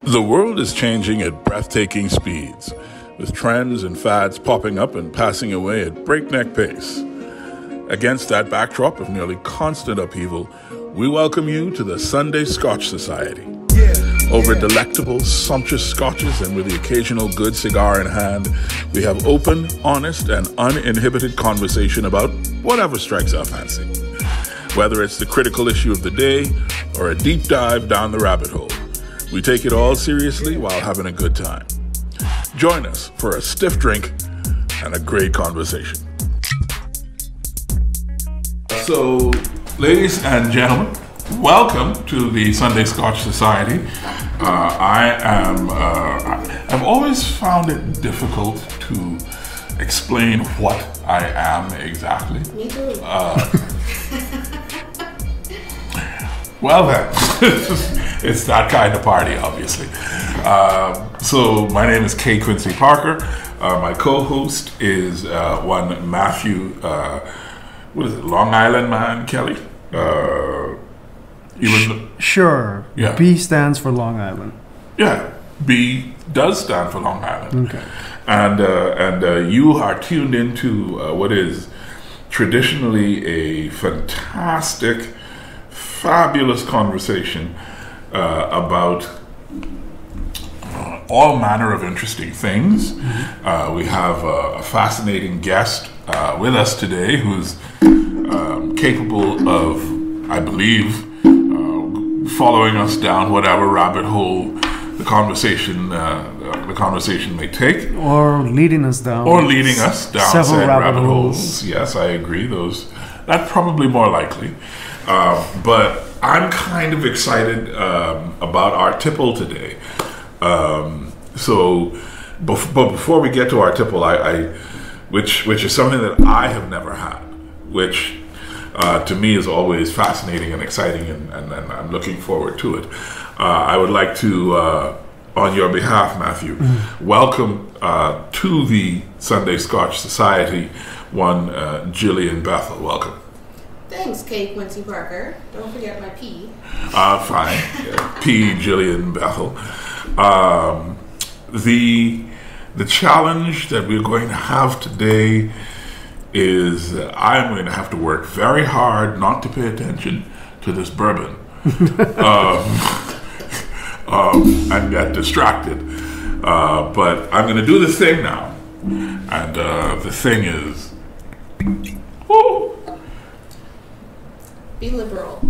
The world is changing at breathtaking speeds, with trends and fads popping up and passing away at breakneck pace. Against that backdrop of nearly constant upheaval, we welcome you to the Sunday Scotch Society. Over delectable, sumptuous scotches and with the occasional good cigar in hand, we have open, honest, and uninhibited conversation about whatever strikes our fancy. Whether it's the critical issue of the day or a deep dive down the rabbit hole, we take it all seriously while having a good time. Join us for a stiff drink and a great conversation. So, ladies and gentlemen, welcome to the Sunday Scotch Society. I've always found it difficult to explain what I am exactly. Me too. Well then, it's that kind of party, obviously. So my name is Quincy Parker. My co-host is one Matthew, what is it, Long Island man, Kelly? Sure. Yeah. B stands for Long Island. Yeah, B does stand for Long Island. Okay. And you are tuned into what is traditionally a fantastic, fabulous conversation about all manner of interesting things. We have a fascinating guest with us today who's capable of, I believe, following us down whatever rabbit hole the conversation may take, or leading us down several said rabbit holes. Yes, I agree. That's probably more likely. But I'm kind of excited about our tipple today. But before we get to our tipple, which is something that I have never had, which to me is always fascinating and exciting, and I'm looking forward to it. I would like to, on your behalf, Matthew, welcome to the Sunday Scotch Society one Gillian Bethel. Welcome. Thanks, Quincy Parker. Don't forget my P. Fine. P. Gillian Bethel. The challenge that we're going to have today is I'm going to have to work very hard not to pay attention to this bourbon and get distracted. But I'm going to do the thing now. And the thing is... Woo! Be liberal.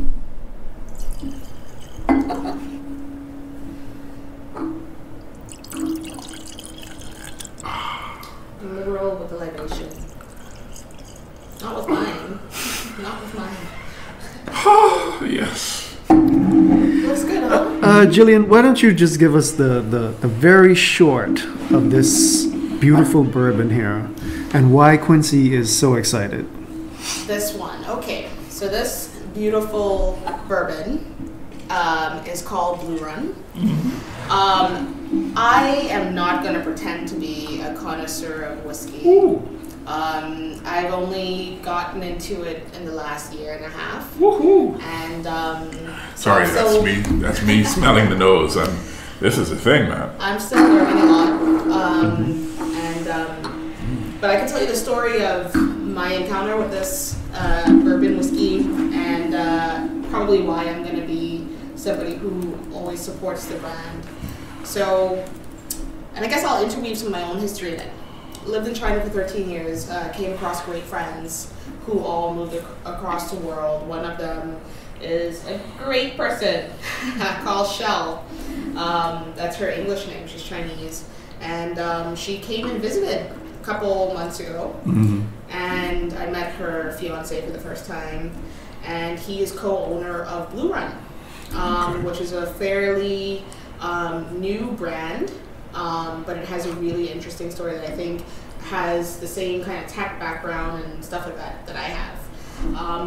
Be liberal with the libation. Not with mine. Not with mine. Yes. Looks good, huh? Gillian, why don't you just give us the very short of this beautiful bourbon here, and why Quincy is so excited. This one. Okay. So this beautiful bourbon is called Blue Run. I am not going to pretend to be a connoisseur of whiskey. Ooh. I've only gotten into it in the last year and a half. Woohoo! And sorry, that's me smelling the nose. This is a thing, man. I'm still learning a lot. But I can tell you the story of my encounter with this bourbon whiskey, and probably why I'm going to be somebody who always supports the brand. So, and I guess I'll interweave some of my own history then. Lived in China for 13 years, came across great friends who all moved across the world. One of them is a great person called Shell. That's her English name, she's Chinese. And she came and visited a couple months ago. And I met her fiance for the first time. And he is co-owner of Blue Run, which is a fairly new brand. But it has a really interesting story that I think has the same kind of tech background and stuff like that I have.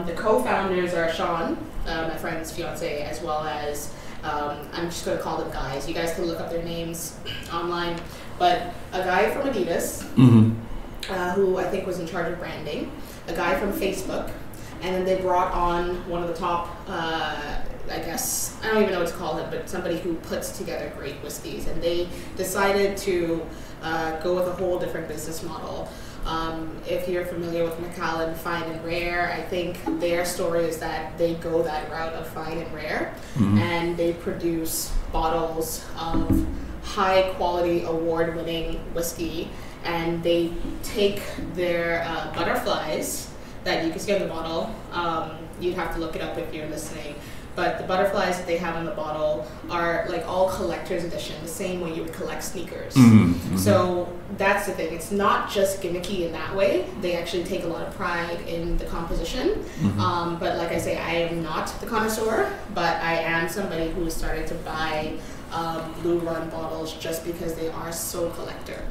The co-founders are Sean, my friend's fiance, as well as, I'm just going to call them guys. You guys can look up their names online. But a guy from Adidas, who I think was in charge of branding, a guy from Facebook, and then they brought on one of the top I guess, I don't even know what to call him, but somebody who puts together great whiskeys. And they decided to go with a whole different business model. If you're familiar with Macallan Fine and Rare, I think their story is that they go that route of fine and rare, and they produce bottles of high quality, award-winning whiskey, and they take their butterflies that you can see on the bottle. You'd have to look it up if you're listening. But the butterflies that they have on the bottle are like all collector's edition, the same way you would collect sneakers. So that's the thing. It's not just gimmicky in that way. They actually take a lot of pride in the composition. But like I say, I am not the connoisseur, but I am somebody who started to buy Blue Run bottles just because they are so collector.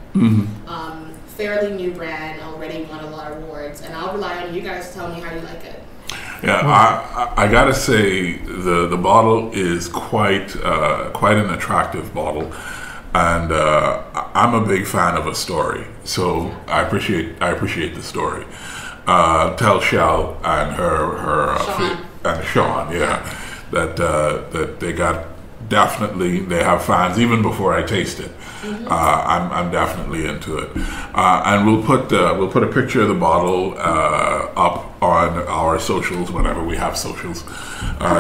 Fairly new brand, already won a lot of awards, and I'll rely on you guys to tell me how you like it. Yeah, I gotta say the bottle is quite an attractive bottle, and I'm a big fan of a story, so I appreciate the story. Tell Shell and her and Sean, that they got. Definitely, they have fans even before I taste it. I'm definitely into it, and we'll put a picture of the bottle up on our socials whenever we have socials,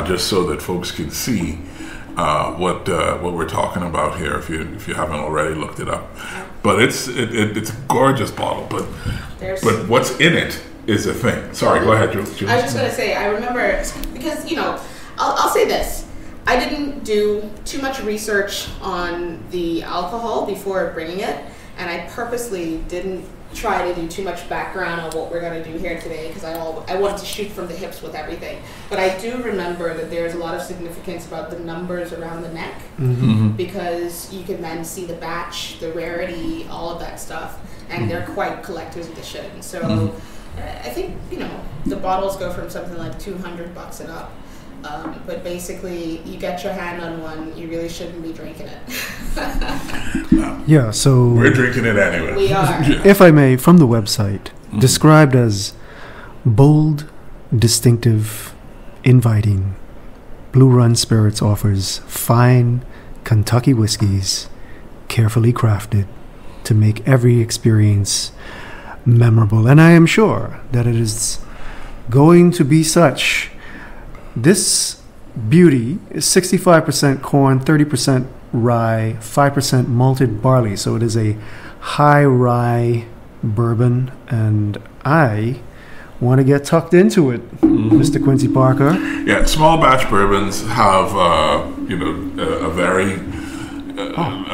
just so that folks can see what we're talking about here. If you haven't already looked it up, but it's a gorgeous bottle. But what's in it is a thing. Sorry, go ahead, Julie. I was just gonna say, I remember because I'll say this. I didn't do too much research on the alcohol before bringing it, and I purposely didn't try to do too much background on what we're going to do here today because I wanted to shoot from the hips with everything. But I do remember that there's a lot of significance about the numbers around the neck because you can then see the batch, the rarity, all of that stuff, and they're quite collector's edition. So I think, the bottles go from something like $200 and up. But basically, you get your hand on one, you really shouldn't be drinking it. Yeah, so... We're drinking it anyway. We are. If I may, from the website, described as bold, distinctive, inviting, Blue Run Spirits offers fine Kentucky whiskeys, carefully crafted to make every experience memorable. And I am sure that it is going to be such. This beauty is 65% corn, 30% rye, 5% malted barley. So it is a high rye bourbon, and I want to get tucked into it, Mr. Quincy Parker. Yeah, small batch bourbons have a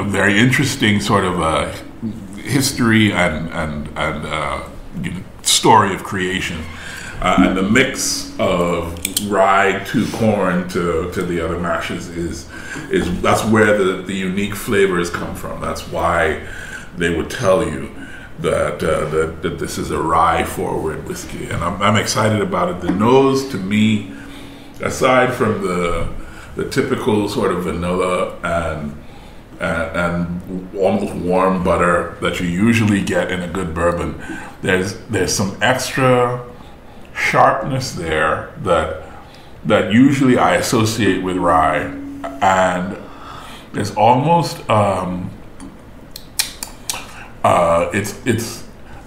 very interesting sort of history and story of creation. And the mix of rye to corn to the other mashes is that's where the unique flavors come from. That's why they would tell you that this is a rye forward whiskey, and I'm excited about it. The nose, to me, aside from the typical sort of vanilla and almost warm butter that you usually get in a good bourbon, there's some extra sharpness there that usually I associate with rye, and it's almost I'm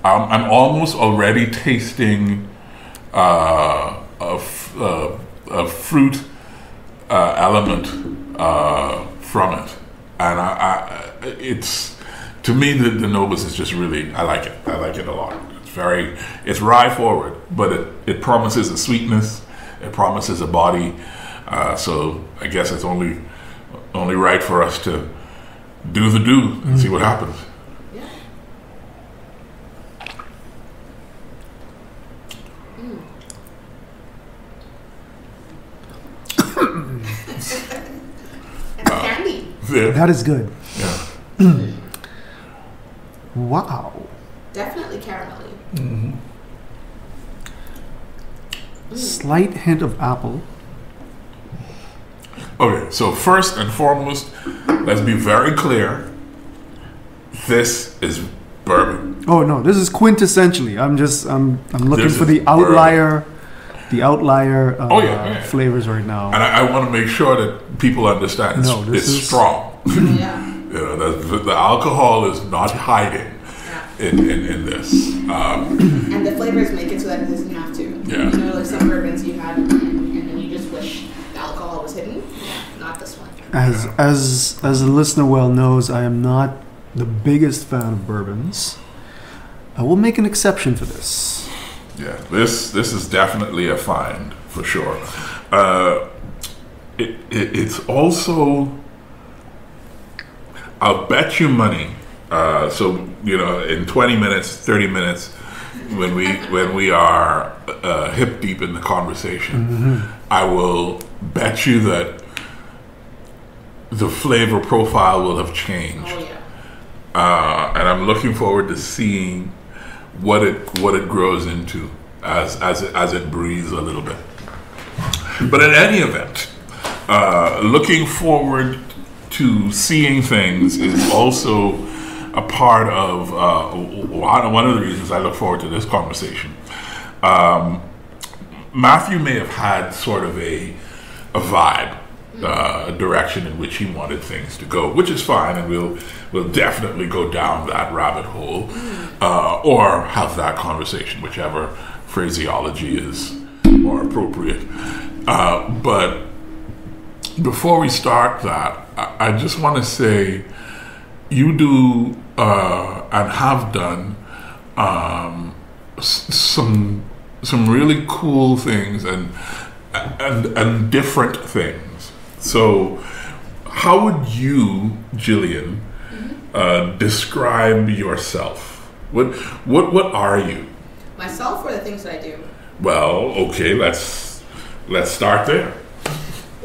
almost already tasting a fruit element from it, and it's, to me, the Novus is just really, I like it a lot. It's rye forward, but it promises a sweetness, it promises a body, so I guess it's only right for us to do and see what happens. Yeah. And candy. Yeah. That is good. Yeah. Wow. Definitely caramelly. Slight hint of apple. Okay, so first and foremost, let's be very clear. This is bourbon. Oh no, this is quintessentially. I'm looking This for is the outlier the outlier yeah. flavors right now. And I want to make sure that people understand it's strong. Yeah. The alcohol is not hiding in this. And the flavors make it so that it doesn't have to. Yeah. Like some bourbons you had, and then you just wish the alcohol was hidden. Not this one. As the listener well knows, I am not the biggest fan of bourbons. I will make an exception for this. Yeah, this is definitely a find for sure. It's also, I'll bet you money. So in 20 minutes, 30 minutes, when we are hip deep in the conversation, I will bet you that the flavor profile will have changed. Oh yeah. And I'm looking forward to seeing what it grows into as it breathes a little bit. But in any event, looking forward to seeing things is also a part of one of the reasons I look forward to this conversation. Matthew may have had sort of a vibe, a direction in which he wanted things to go, which is fine, and we'll definitely go down that rabbit hole, or have that conversation, whichever phraseology is more appropriate. But before we start that, I just want to say you do and have done some really cool things and different things. So how would you, Jillian, describe yourself? What are you? Myself or the things that I do? Well, okay, let's start there.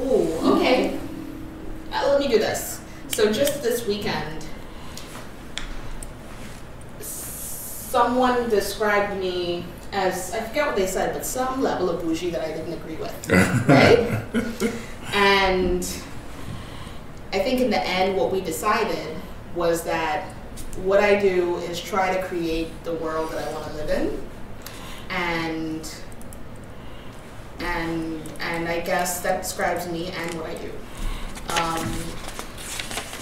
Ooh, okay. Let me do this. So just this weekend, someone described me as, I forget what they said, but some level of bougie that I didn't agree with, right? And I think in the end what we decided was that what I do is try to create the world that I want to live in, and I guess that describes me and what I do.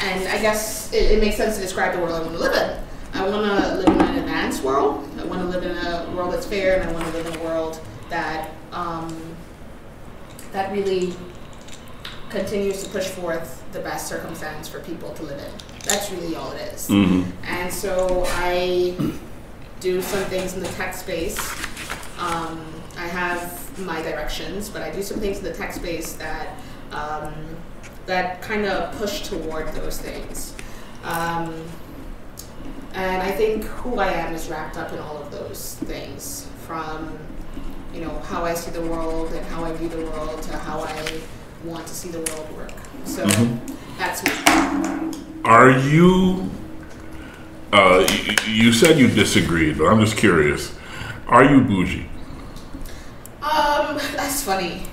And I guess it makes sense to describe the world I want to live in. I want to live in an advanced world. I want to live in a world that's fair, and I want to live in a world that that really continues to push forth the best circumstance for people to live in. That's really all it is. Mm-hmm. And so I do some things in the tech space. I have my directions, but I do some things in the tech space that that kind of push toward those things. And I think who I am is wrapped up in all of those things, from how I see the world and how I view the world to how I want to see the world work. So that's me. Are you? You said you disagreed, but I'm just curious. Are you bougie? That's funny.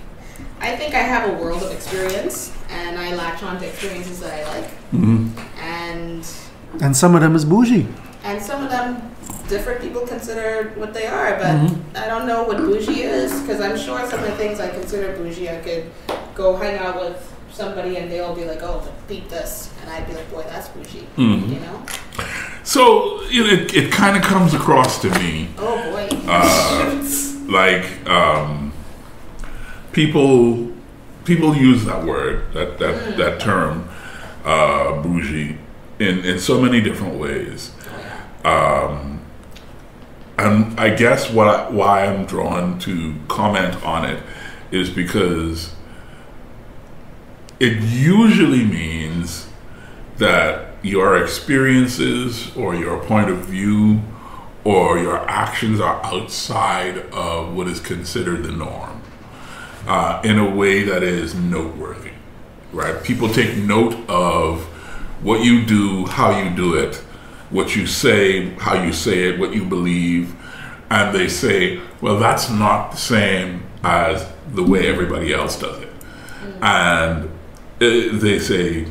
I think I have a world of experience, and I latch on to experiences that I like. Mm-hmm. And some of them is bougie. And some of them, different people consider what they are, but I don't know what bougie is, because I'm sure some of the things I consider bougie, I could go hang out with somebody and they'll be like, oh, beat this. And I'd be like, boy, that's bougie, So it kind of comes across to me. Oh, boy. People use that word, that term, bougie, in so many different ways. And I guess why I'm drawn to comment on it is because it usually means that your experiences or your point of view or your actions are outside of what is considered the norm, in a way that is noteworthy, right? People take note of what you do, how you do it, what you say, how you say it, what you believe, and they say, well, that's not the same as the way everybody else does it. And they say,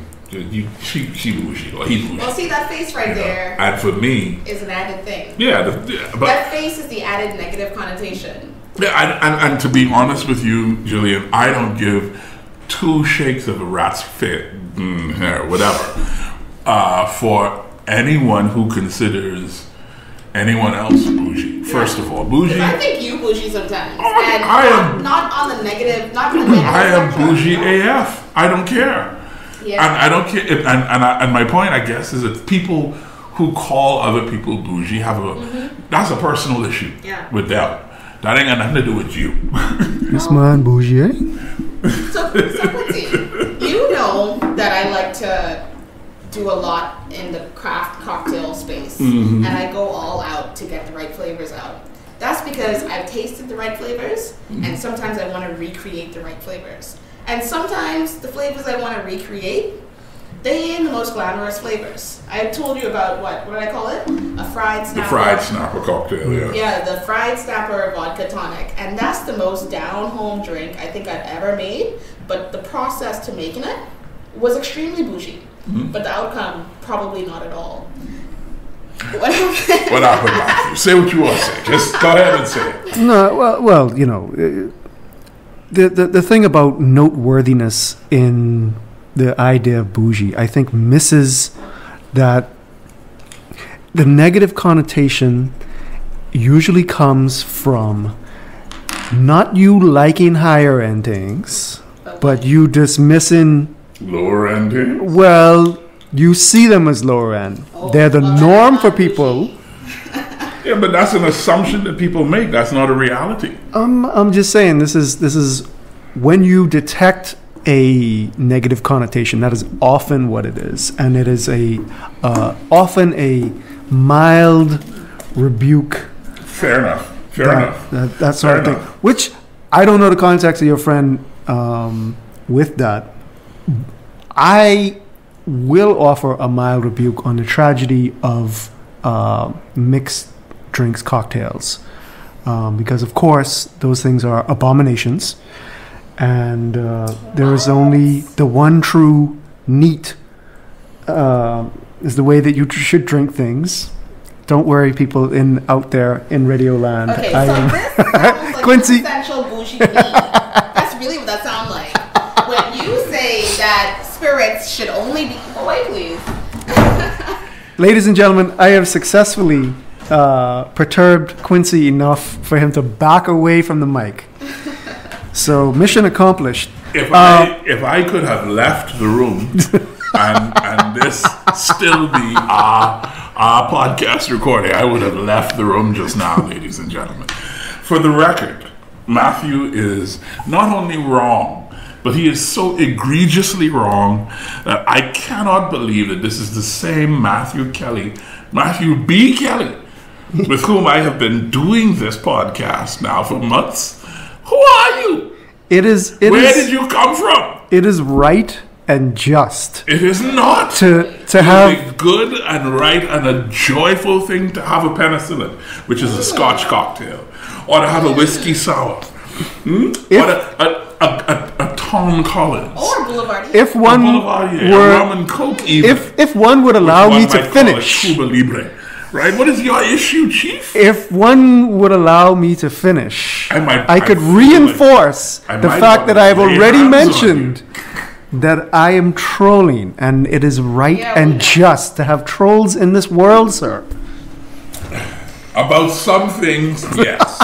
she bougie, or he's bougie. Well, see, that face right there. And for me, is an added thing. Yeah, but that face is the added negative connotation. Yeah, and to be honest with you, Jillian, I don't give two shakes of a rat's fit, whatever, for anyone who considers anyone else bougie. First of all, bougie. I think you bougie sometimes, and I am not on the negative. Not on the negative. I am spectrum. bougie AF. I don't care. Yeah. And I don't care. And my point, I guess, is that people who call other people bougie have that's a personal issue with them. That ain't got nothing to do with you. This man bougie, eh? So Quincy, you know that I like to do a lot in the craft cocktail space, and I go all out to get the right flavors out. That's because I've tasted the right flavors, and sometimes I want to recreate the right flavors. And sometimes the flavors I want to recreate, they ain't the most glamorous flavors. I told you about what did I call it? A fried snapper. The fried snapper cocktail, yeah. Yeah, the fried snapper vodka tonic. And that's the most down-home drink I think I've ever made. But the process to making it was extremely bougie. But the outcome, probably not at all. What happened? What happened, Matthew? Say what you want to say. Just go ahead and say it. No, well, you know, the thing about noteworthiness in the idea of bougie, I think, misses that the negative connotation usually comes from not you liking higher end things, but you dismissing lower end things? Well, you see them as lower end. They're the norm for people. Yeah, but that's an assumption that people make. That's not a reality. I'm just saying this is when you detect a negative connotation, that is often what it is, and it is often a mild rebuke. Fair enough. That sort of thing. Which I don't know the context of your friend with that. I will offer a mild rebuke on the tragedy of mixed drinks cocktails, because of course those things are abominations. And there is only the one true neat is the way that you should drink things. Don't worry, people out there in Radio Land. Okay, so this sounds like Quincy. essential bougie to me. That's really what that sounds like. When you say that spirits should only be... Oh, wait, please. Ladies and gentlemen, I have successfully perturbed Quincy enough for him to back away from the mic. So, mission accomplished. If I could have left the room and this still be our podcast recording, I would have left the room just now, ladies and gentlemen. For the record, Matthew is not only wrong, but he is so egregiously wrong that I cannot believe that this is the same Matthew B. Kelly, with whom I have been doing this podcast now for months. Who are you? Where did you come from? It is right and just. It is not. To have a good and right and a joyful thing to have a penicillin, which is a Scotch cocktail, or to have a whiskey sour, or a Tom Collins, or Boulevard. If one were rum and coke, even. If one would allow me to finish. Cuba Libre. Right? What is your issue, Chief? If one would allow me to finish, I could reinforce the fact that I have already mentioned that I am trolling, and it is right and just to have trolls in this world, sir. About some things, yes.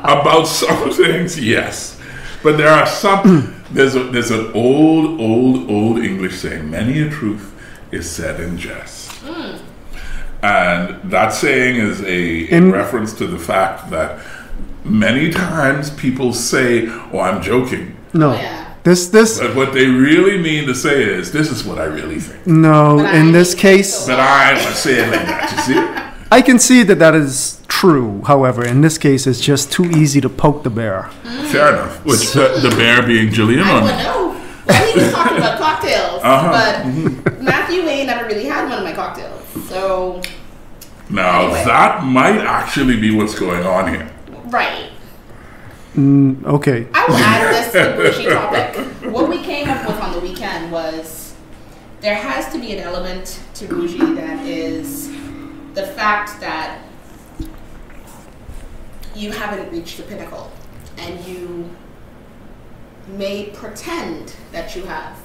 About some things, yes. But there are some... There's an old English saying, many a truth is said in jest. And that saying is in reference to the fact that many times people say, "Oh, I'm joking." No, But what they really mean to say is, "This is what I really think." No, in this case, but I would say it like that. You see? I can see that is true. However, in this case, it's just too easy to poke the bear. Fair enough. Which the bear being Jillian? I don't know. Well, he was talking about cocktails, but Matthew ain't never really had one of my cocktails. So now anyway. That might actually be what's going on here. Right. Okay. I will add this to the bougie topic. What we came up with on the weekend was there has to be an element to bougie that is the fact that you haven't reached the pinnacle, and you may pretend that you have.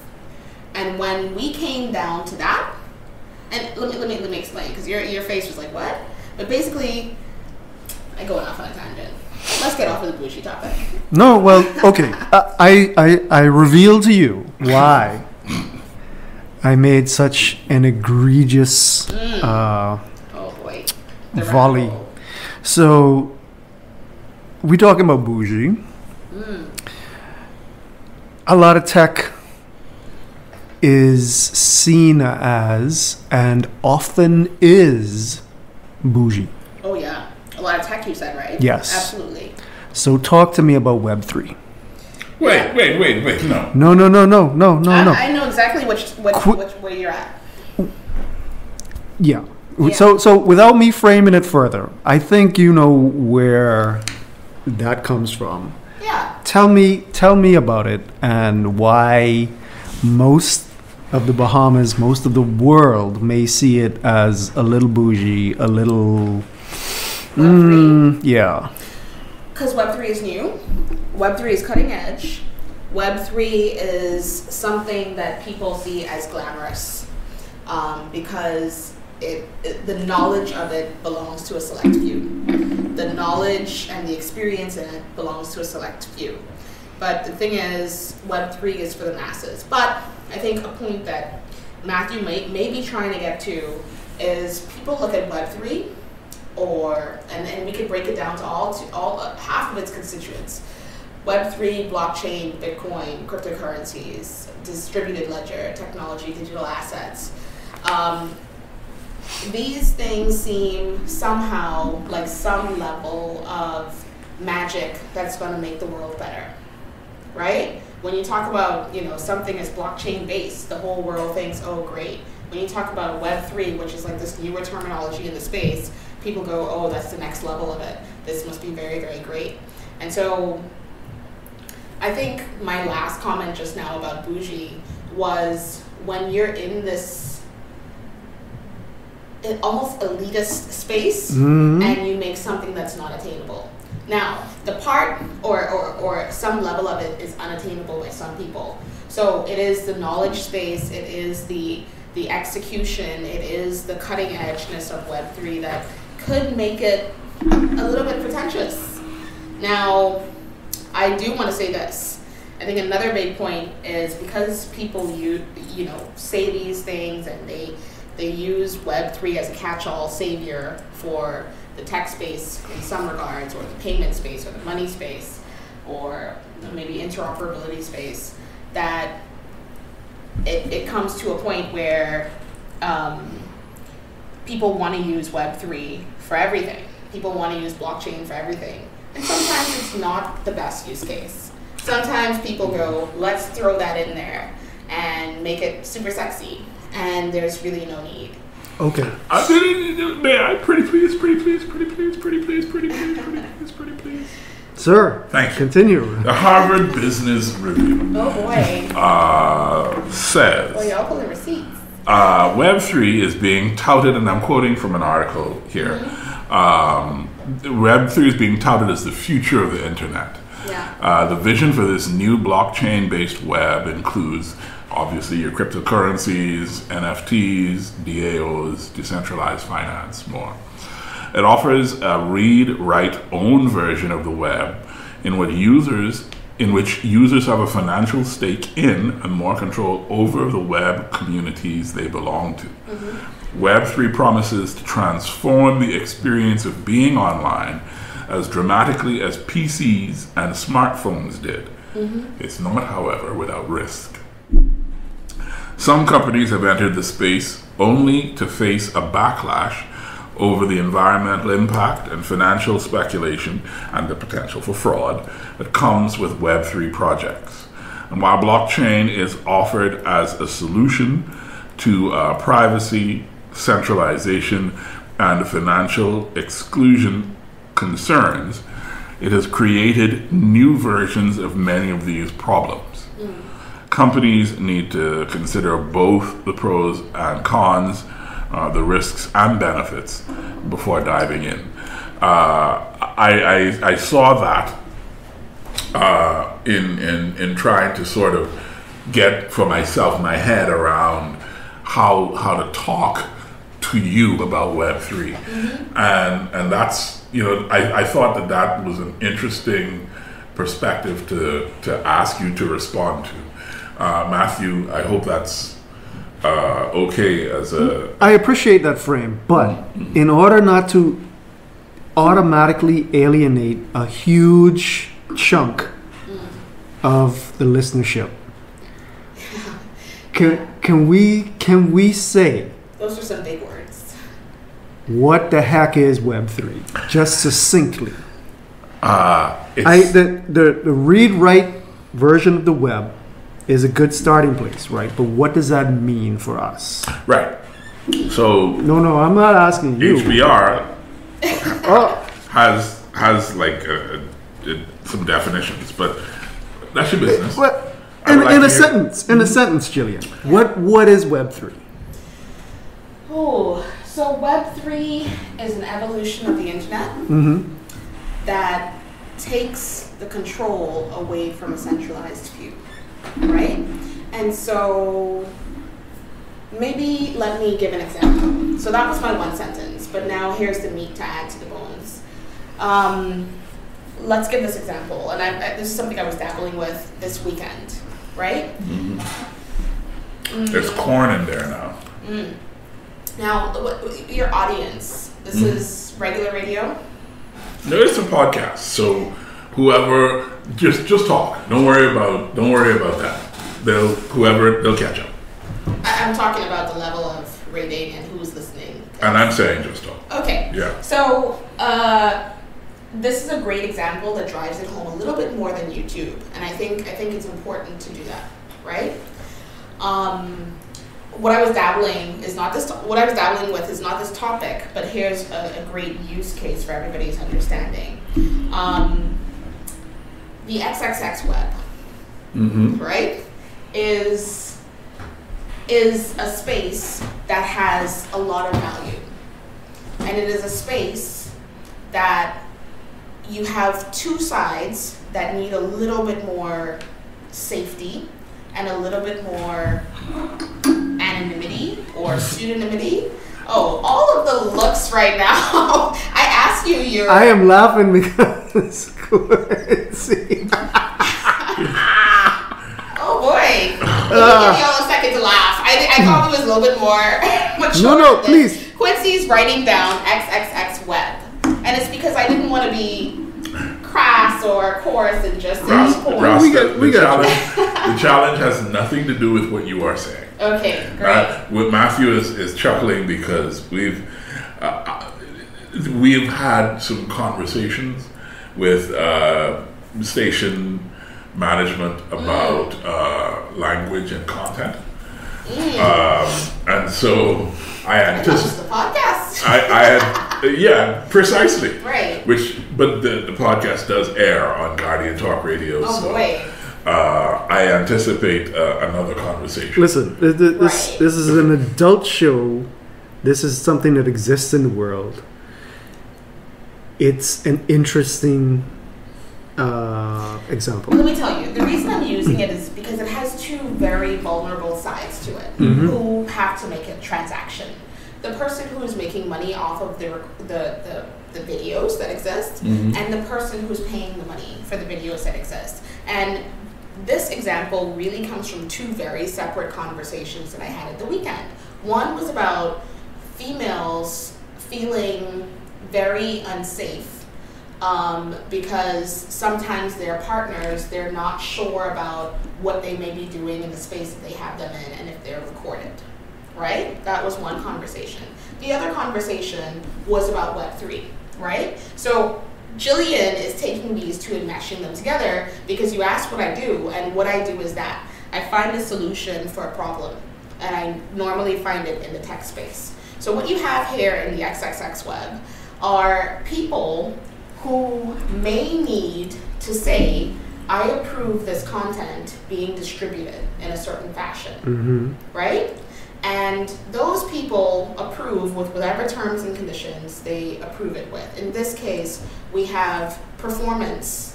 And when we came down to that, and let me explain, because your face was like, what? But basically, I'm going off on a tangent. Let's get off of the bougie topic. No, well, okay. I reveal to you why I made such an egregious volley. So, we talking about bougie. A lot of tech is seen as, and often is, bougie. Oh yeah, a lot of tech, you said, right? Yes. Absolutely. So talk to me about Web3. Wait, no. No. I know exactly which where you're at. Yeah. So without me framing it further, I think you know where that comes from. Yeah. Tell me about it and why most of the Bahamas, most of the world may see it as a little bougie, a little yeah. Because Web3 is new. Web3 is cutting edge. Web3 is something that people see as glamorous because the knowledge of it belongs to a select few. The knowledge and the experience in it belongs to a select few. But the thing is, Web3 is for the masses. But I think a point that Matthew may be trying to get to is people look at Web3, and we could break it down to all half of its constituents. Web3, blockchain, Bitcoin, cryptocurrencies, distributed ledger, technology, digital assets. These things seem somehow like some level of magic that's going to make the world better, right? When you talk about, something is blockchain based, the whole world thinks, oh, great. When you talk about Web3, which is like this newer terminology in the space, people go, oh, that's the next level of it. This must be very, very great. And so I think my last comment just now about bougie was when you're in this almost elitist space and you make something that's not attainable. Now, the part or some level of it is unattainable by some people. So it is the knowledge space, it is the execution, it is the cutting edgeness of Web3 that could make it a little bit pretentious. Now, I do want to say this. I think another big point is because people say these things and they use Web3 as a catch-all savior for the tech space in some regards, or the payment space, or the money space, or maybe interoperability space, that it comes to a point where people want to use Web3 for everything. People want to use blockchain for everything. And sometimes it's not the best use case. Sometimes people go, let's throw that in there and make it super sexy. And there's really no need. Okay. May I pretty please? Sir, thank you. Continue. The Harvard Business Review. Oh boy. Says. Well, y'all pulling receipts. Web3 is being touted, and I'm quoting from an article here. Web3 is being touted as the future of the internet. Yeah. The vision for this new blockchain-based web includes, obviously, your cryptocurrencies, NFTs, DAOs, decentralized finance, more. It offers a read, write, own version of the web in which users have a financial stake in and more control over the web communities they belong to. Web3 promises to transform the experience of being online as dramatically as PCs and smartphones did. It's not, however, without risk. Some companies have entered the space only to face a backlash over the environmental impact and financial speculation and the potential for fraud that comes with Web3 projects. And while blockchain is offered as a solution to privacy, centralization, and financial exclusion concerns, it has created new versions of many of these problems. Companies need to consider both the pros and cons, the risks and benefits before diving in. I saw that in trying to sort of get for myself my head around how to talk to you about Web3, and that's, you know, I thought that was an interesting perspective to ask you to respond to. Matthew, I hope that's okay as a... I appreciate that frame, but in order not to automatically alienate a huge chunk of the listenership, can we say... Those are some big words. What the heck is Web3? Just succinctly. It's, The read-write version of the web is a good starting place, right? But what does that mean for us? right. So No, I'm not asking you. HBR Oh, has like some definitions, but that's your business. what? I would like In to a hear- sentence, Jillian. What is Web3? Oh, so Web3 is an evolution of the internet that takes the control away from a centralized few, right? And so maybe let me give an example. So that was my one sentence, but now here's the meat to add to the bones. Let's give this example, and this is something I was dabbling with this weekend, right? There's corn in there now. Now, your audience, this is regular radio? No, it's a podcast, so whoever just talk. Don't worry about that. They'll catch up. I'm talking about the level of rating and who's listening. And I'm saying just talk. Okay. Yeah. So, this is a great example that drives it home a little bit more than YouTube, and I think it's important to do that, right? What I was dabbling with is not this topic, but here's a great use case for everybody's understanding. The XXX web, right, is a space that has a lot of value, and it is a space that you have two sides that need a little bit more safety and a little bit more anonymity or pseudonymity. Oh, all of the looks right now. I asked you I am laughing because Quincy. Oh boy. Let me give y'all a second to laugh. I thought it was a little bit more mature. No, please. Quincy's writing down XXX web. And it's because I didn't want to be crass or coarse and just say porn. Ross, We got the challenge has nothing to do with what you are saying. Okay, great. What Matthew is chuckling because we've had some conversations with station management about language and content, and so I anticipate the podcast. Yeah, precisely. Right. But the podcast does air on Guardian Talk Radio. Oh so, boy. I anticipate another conversation. Listen, this is an adult show. This is something that exists in the world. It's an interesting example. Let me tell you, the reason I'm using it is because it has two very vulnerable sides to it who have to make a transaction. The person who is making money off of the videos that exist, and the person who's paying the money for the videos that exist. And this example really comes from two very separate conversations that I had at the weekend. One was about females feeling very unsafe because sometimes their partners, they're not sure about what they may be doing in the space that they have them in and if they're recorded, right? That was one conversation. The other conversation was about Web3, right? So Jillian is taking these two and mashing them together because you asked what I do, and what I do is that I find a solution for a problem, and I normally find it in the tech space. So what you have here in the XXX web are people who may need to say, I approve this content being distributed in a certain fashion, right? And those people approve with whatever terms and conditions they approve it with. In this case, we have performances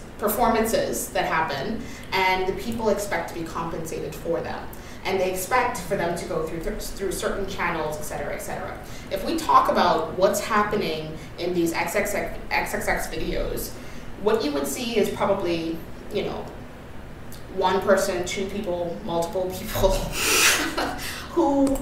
that happen, and the people expect to be compensated for them. And they expect for them to go through certain channels, et cetera, et cetera. If we talk about what's happening in these XXX videos, what you would see is probably, one person, two people, multiple people who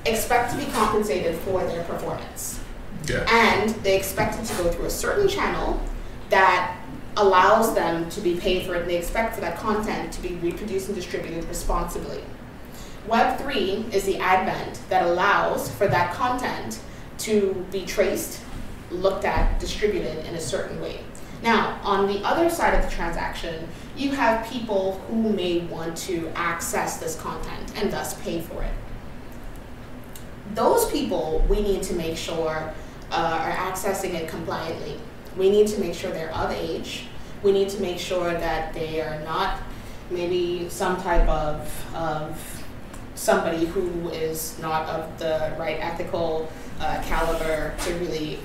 expect to be compensated for their performance. Yeah. And they expect it to go through a certain channel that allows them to be paid for it, and they expect for that content to be reproduced and distributed responsibly. Web3 is the advent that allows for that content to be traced, looked at, distributed in a certain way. Now, on the other side of the transaction, you have people who may want to access this content and thus pay for it. Those people, we need to make sure are accessing it compliantly. We need to make sure they're of age. We need to make sure that they are not maybe some type of somebody who is not of the right ethical caliber to really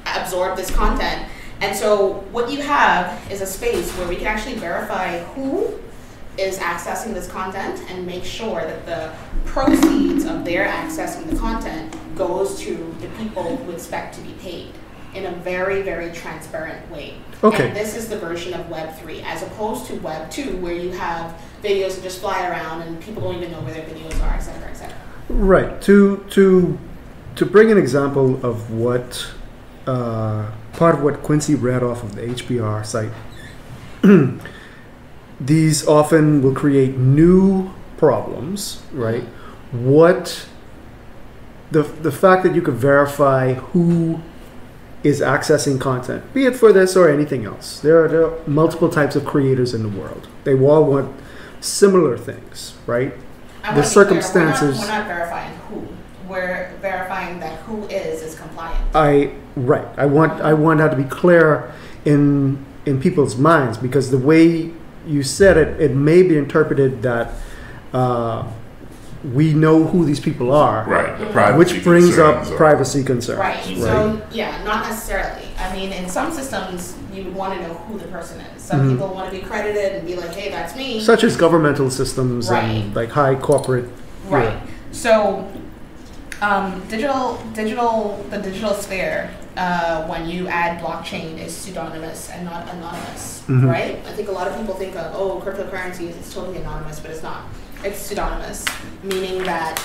absorb this content. And so what you have is a space where we can actually verify who is accessing this content and make sure that the proceeds of their accessing the content goes to the people who expect to be paid in a very, very transparent way. Okay. And this is the version of Web3, as opposed to Web2, where you have videos that just fly around and people don't even know where their videos are, et cetera, et cetera. Right. To bring an example of what part of what Quincy read off of the HBR site, these often will create new problems, right? What the fact that you could verify who is accessing content, be it for this or anything else. There are multiple types of creators in the world. They all want similar things, right? The circumstances. We're not verifying who. We're verifying that who is compliant. I want that to be clear in people's minds, because the way you said it, it may be interpreted that we know who these people are, right? The privacy which brings up concerns privacy concerns, right? So yeah, not necessarily. I mean, in some systems, you would want to know who the person is. Some people want to be credited and be like, "Hey, that's me." Such as governmental systems, right, and like high corporate. Right. Yeah. So, the digital sphere, when you add blockchain, is pseudonymous and not anonymous, right? I think a lot of people think of, cryptocurrencies, it's totally anonymous, but it's not. It's pseudonymous, meaning that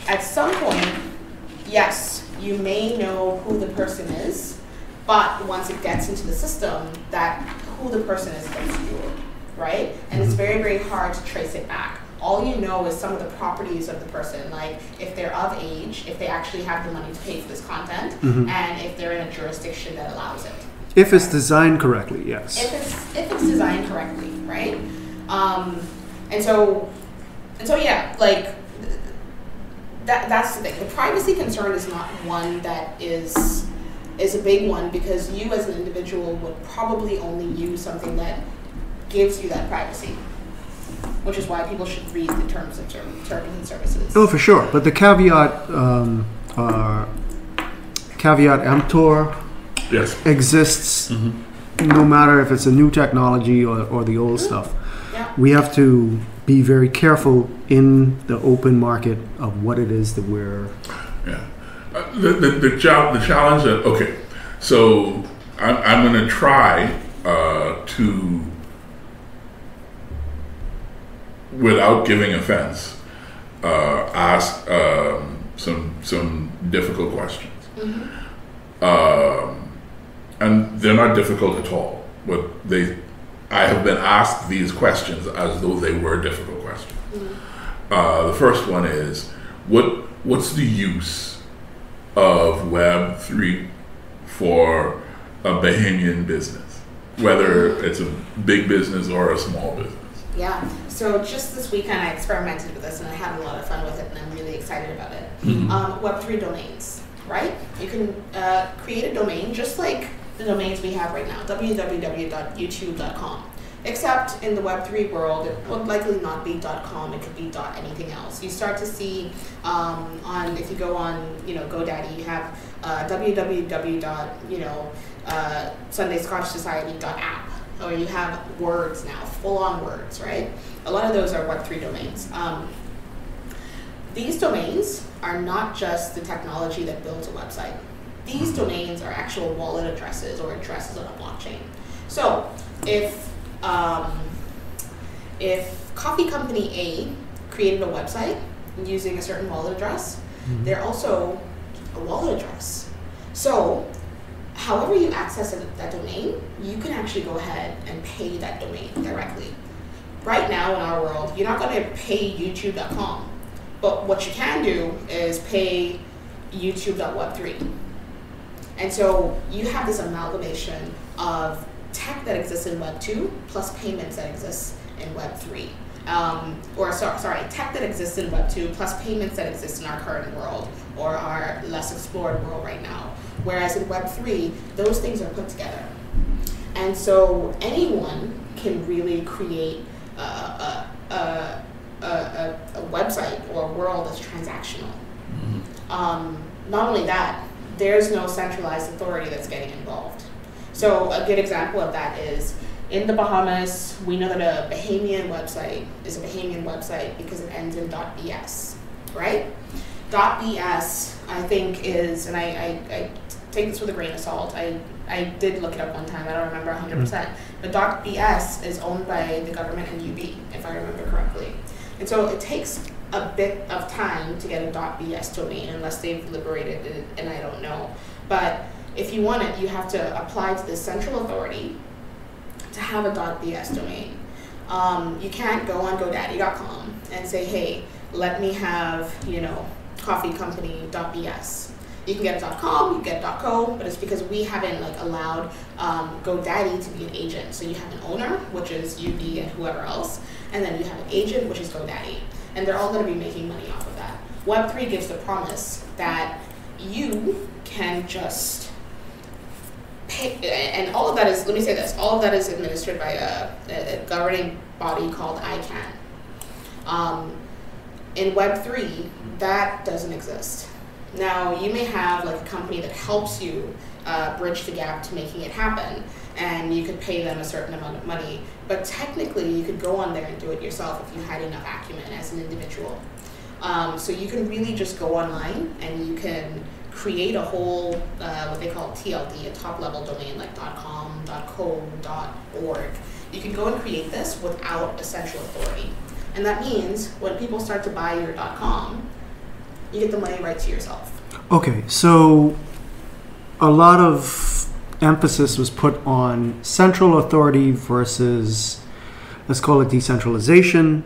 at some point, yes, you may know who the person is, but once it gets into the system, that who the person is obscure, right? And it's very, very hard to trace it back. All you know is some of the properties of the person, like if they're of age, if they actually have the money to pay for this content, and if they're in a jurisdiction that allows it. If it's designed correctly, yes. If it's designed correctly, right? And so yeah, like that's the thing. The privacy concern is not one that is a big one, because you as an individual would probably only use something that gives you that privacy, which is why people should read the terms and services. Oh, for sure. But the caveat emptor exists no matter if it's a new technology or the old stuff. Yeah. We have to be very careful in the open market of what it is that we're... Yeah. The challenge that, okay, so I'm going to try to, without giving offense, ask some difficult questions. And they're not difficult at all, but I have been asked these questions as though they were difficult questions. The first one is, what's the use of Web3 for a Bahamian business, whether it's a big business or a small business? Yeah, so just this weekend I experimented with this and I had a lot of fun with it, and I'm really excited about it. Web3 domains, right? You can create a domain just like the domains we have right now, www.youtube.com. Except in the Web3 world, it would likely not be .com. It could be anything else. You start to see if you go on, GoDaddy, you have www.sundayscotchsociety.app, or you have words now, full-on words, right? A lot of those are Web3 domains. These domains are not just the technology that builds a website. These domains are actual wallet addresses or addresses on a blockchain. So if Coffee Company A created a website using a certain wallet address, they're also a wallet address. So however you access that domain, you can actually go ahead and pay that domain directly. Right now in our world, you're not going to pay youtube.com, but what you can do is pay youtube.web3. And so you have this amalgamation of tech that exists in Web 2 plus payments that exist in Web 3. Tech that exists in Web 2 plus payments that exist in our current world or our less explored world right now. Whereas in Web 3, those things are put together. And so anyone can really create a website or a world that's transactional. Not only that, there's no centralized authority that's getting involved. So a good example of that is in the Bahamas, we know that a Bahamian website is a Bahamian website because it ends in .bs, right? .bs, I think is, and I take this with a grain of salt. I did look it up one time. I don't remember 100%. But .bs is owned by the government and UB, if I remember correctly. And so it takes a bit of time to get a .bs domain unless they've liberated it, and I don't know. But if you want it, you have to apply to the central authority to have a .bs domain. You can't go on GoDaddy.com and say, hey, let me have, coffee company .bs. You can get .com, you get .co, but it's because we haven't allowed GoDaddy to be an agent. So you have an owner, which is UB and whoever else, and then you have an agent, which is GoDaddy. And they're all going to be making money off of that. Web3 gives the promise that you can just pay, and all of that is, let me say this, all of that is administered by a governing body called ICANN. In Web3, that doesn't exist. Now, you may have a company that helps you bridge the gap to making it happen, and you could pay them a certain amount of money, but technically you could go on there and do it yourself if you had enough acumen as an individual. So you can really just go online and you can create a whole, what they call TLD, a top-level domain like .com, .co, .org. You can go and create this without a central authority. And that means when people start to buy your .com, you get the money right to yourself. Okay, so a lot of emphasis was put on central authority versus, let's call it decentralization.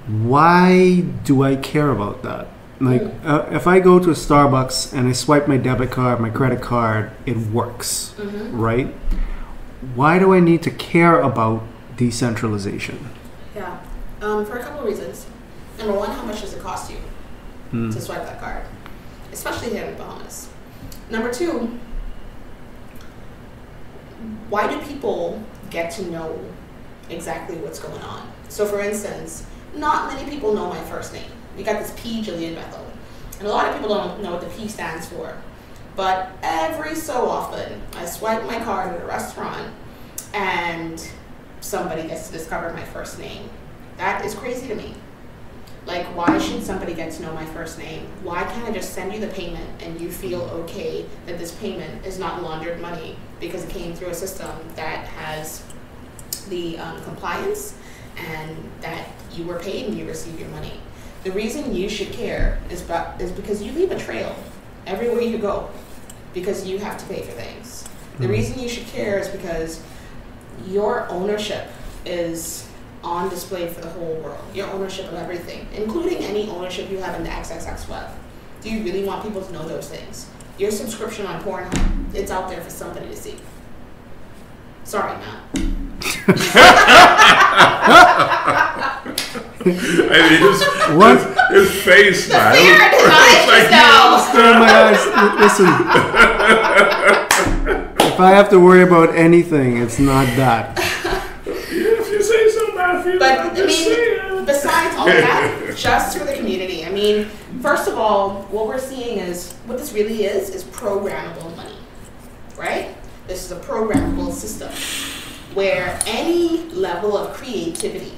Why do I care about that? If I go to a Starbucks and I swipe my debit card, my credit card, it works, right? Why do I need to care about decentralization? Yeah, for a couple of reasons. Number one, how much does it cost you to swipe that card? Especially here in the Bahamas. Number two, why do people get to know exactly what's going on? So for instance, not many people know my first name. We got this P, Jillian Bethel. And a lot of people don't know what the P stands for. But every so often, I swipe my card at a restaurant and somebody gets to discover my first name. That is crazy to me. Why should somebody get to know my first name? Why can't I just send you the payment and you feel okay that this payment is not laundered money because it came through a system that has the compliance and that you were paid and you received your money? The reason you should care is because you leave a trail everywhere you go because you have to pay for things. The reason you should care is because your ownership is on display for the whole world. Your ownership of everything, including any ownership you have in the XXX web. Do you really want people to know those things? Your subscription on Pornhub, it's out there for somebody to see. Sorry, Matt. His face, man. My eyes. Listen, if I have to worry about anything, it's not that. But I mean, besides all of that, just for the community. I mean, first of all, what we're seeing is what this really is programmable money, right? This is a programmable system where any level of creativity.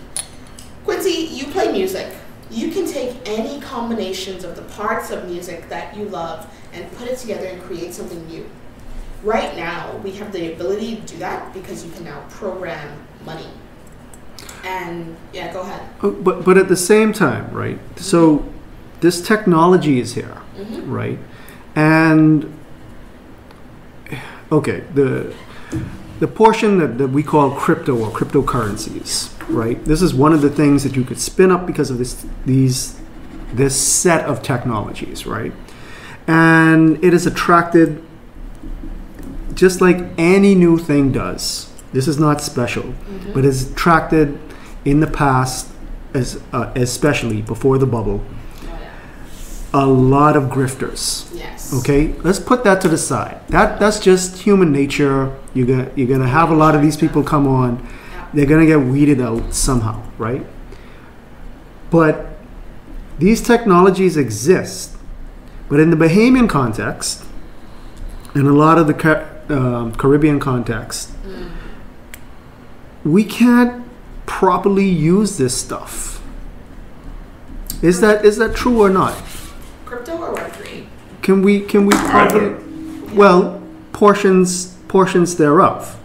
Quincy, you play music. You can take any combinations of the parts of music that you love and put it together and create something new. Right now, we have the ability to do that because you can now program money. And yeah, go ahead. But at the same time, right? Mm-hmm. So this technology is here, mm-hmm. right? And okay, the portion that we call crypto or cryptocurrencies, right? This is one of the things that you could spin up because of this set of technologies, right? And it has attracted, just like any new thing does. This is not special, mm-hmm. but it's attracted in the past, especially before the bubble, a lot of grifters. Yes. Okay, let's put that to the side. That's just human nature. You're gonna have a lot of these people come on. They're gonna get weeded out somehow, right? But these technologies exist. But in the Bahamian context, and a lot of the Caribbean context, we can't properly use this stuff. Is that true or not? Crypto or Web3? Can we properly? Well, portions thereof.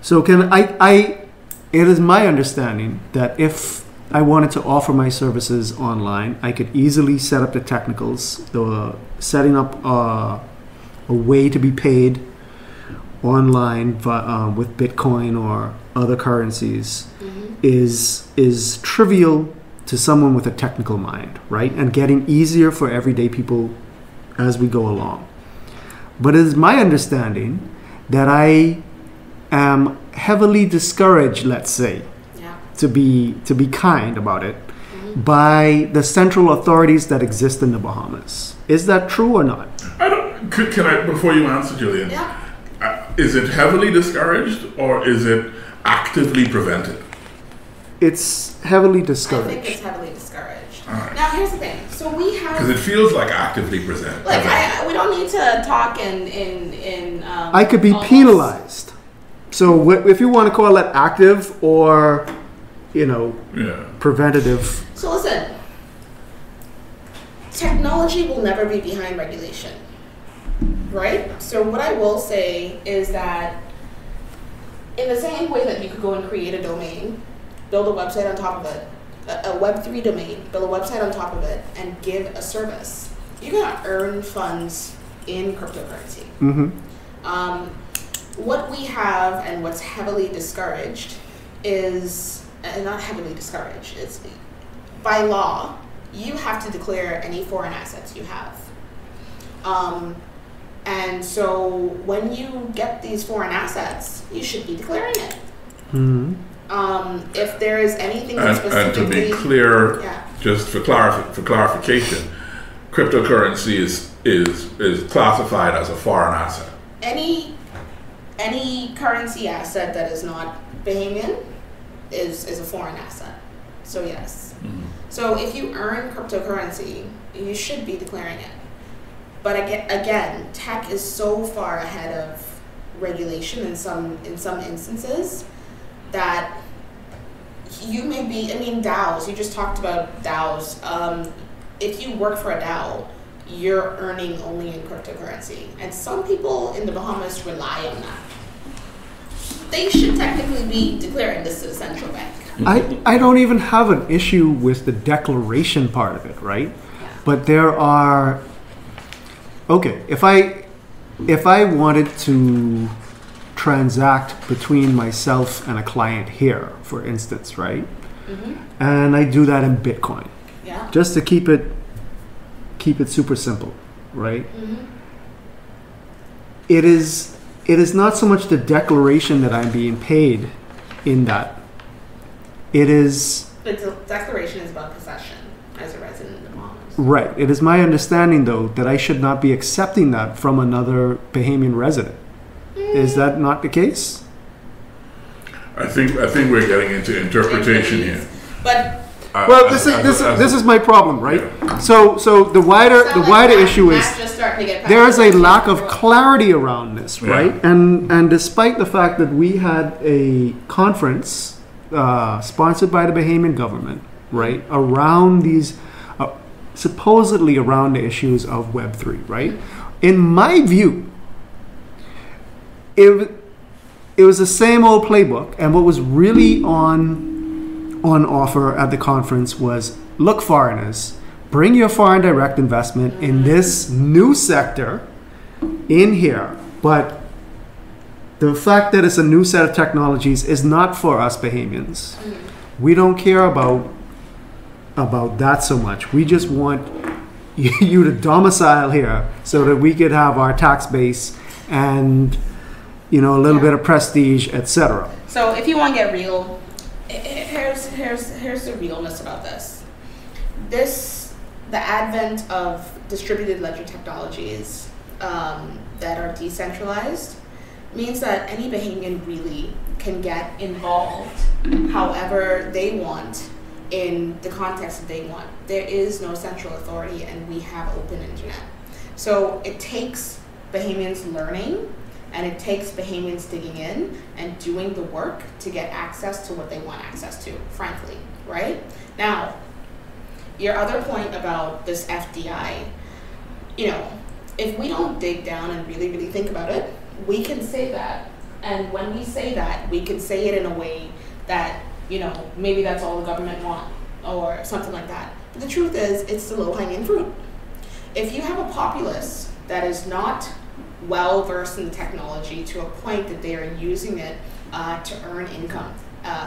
So can I? It is my understanding that if I wanted to offer my services online, I could easily set up the technicals, setting up a way to be paid online with Bitcoin or other currencies, mm-hmm. is trivial to someone with a technical mind, right? And getting easier for everyday people as we go along. But it is my understanding that I am heavily discouraged, let's say, to be kind about it, mm-hmm. by the central authorities that exist in the Bahamas. Is that true or not? Can I, before you answer, Julian, is it heavily discouraged or is it actively prevented? It's heavily discouraged. I think it's heavily discouraged. Right. Now, here's the thing. So we have... Because it feels like actively presented. Like, we don't need to talk in I could be penalized. So if you want to call it active or, preventative. So listen, technology will never be behind regulation, right? So what I will say is that in the same way that you could go and create a domain, build a website on top of it, a Web3 domain, build a website on top of it, and give a service, you're going to earn funds in cryptocurrency. Mm-hmm. What we have and what's heavily discouraged is, not heavily discouraged, it's by law, you have to declare any foreign assets you have. And so when you get these foreign assets, you should be declaring it. Mm-hmm. If there is anything that's specifically... And to be clear, just for clarification, cryptocurrency is classified as a foreign asset. Any currency asset that is not Bahamian is a foreign asset. So yes. Mm-hmm. So if you earn cryptocurrency, you should be declaring it. But again, tech is so far ahead of regulation in some instances that you may be, DAOs, you just talked about DAOs. If you work for a DAO, you're earning only in cryptocurrency. And some people in the Bahamas rely on that. They should technically be declaring this to the central bank. I don't even have an issue with the declaration part of it, right? Yeah. But there are... Okay, if I wanted to transact between myself and a client here, for instance, right? Mm-hmm. And I do that in Bitcoin. Yeah. Just to keep it super simple, right? Mm-hmm. It is not so much the declaration that I'm being paid in that. It is... The declaration is about possession as a resident in the Bahamas. Right. It is my understanding, though, that I should not be accepting that from another Bahamian resident. Is that not the case? I think we're getting into interpretation here. But Well, this is my problem, right? Yeah. So the wider issue is just starting to get there is a lack of clarity around this, right? Yeah. And despite the fact that we had a conference sponsored by the Bahamian government, right, around these supposedly around the issues of Web3, right? In my view, it was the same old playbook, and what was really on offer at the conference was, look, foreigners, bring your foreign direct investment in this new sector in here, but the fact that it's a new set of technologies is not for us Bahamians. We don't care about that so much. We just want you to domicile here so that we could have our tax base and a little bit of prestige, etc. So if you want to get real, here's the realness about this. The advent of distributed ledger technologies that are decentralized means that any Bahamian really can get involved however they want in the context that they want. There is no central authority, and we have open internet. So it takes Bahamians learning, and it takes Bahamians digging in and doing the work to get access to what they want access to, frankly, right? Now, your other point about this FDI, if we don't dig down and really, really think about it, we can say that. And when we say that, we can say it in a way that, maybe that's all the government want or something like that. But the truth is, it's the low-hanging fruit. If you have a populace that is not well versed in the technology to a point that they are using it to earn income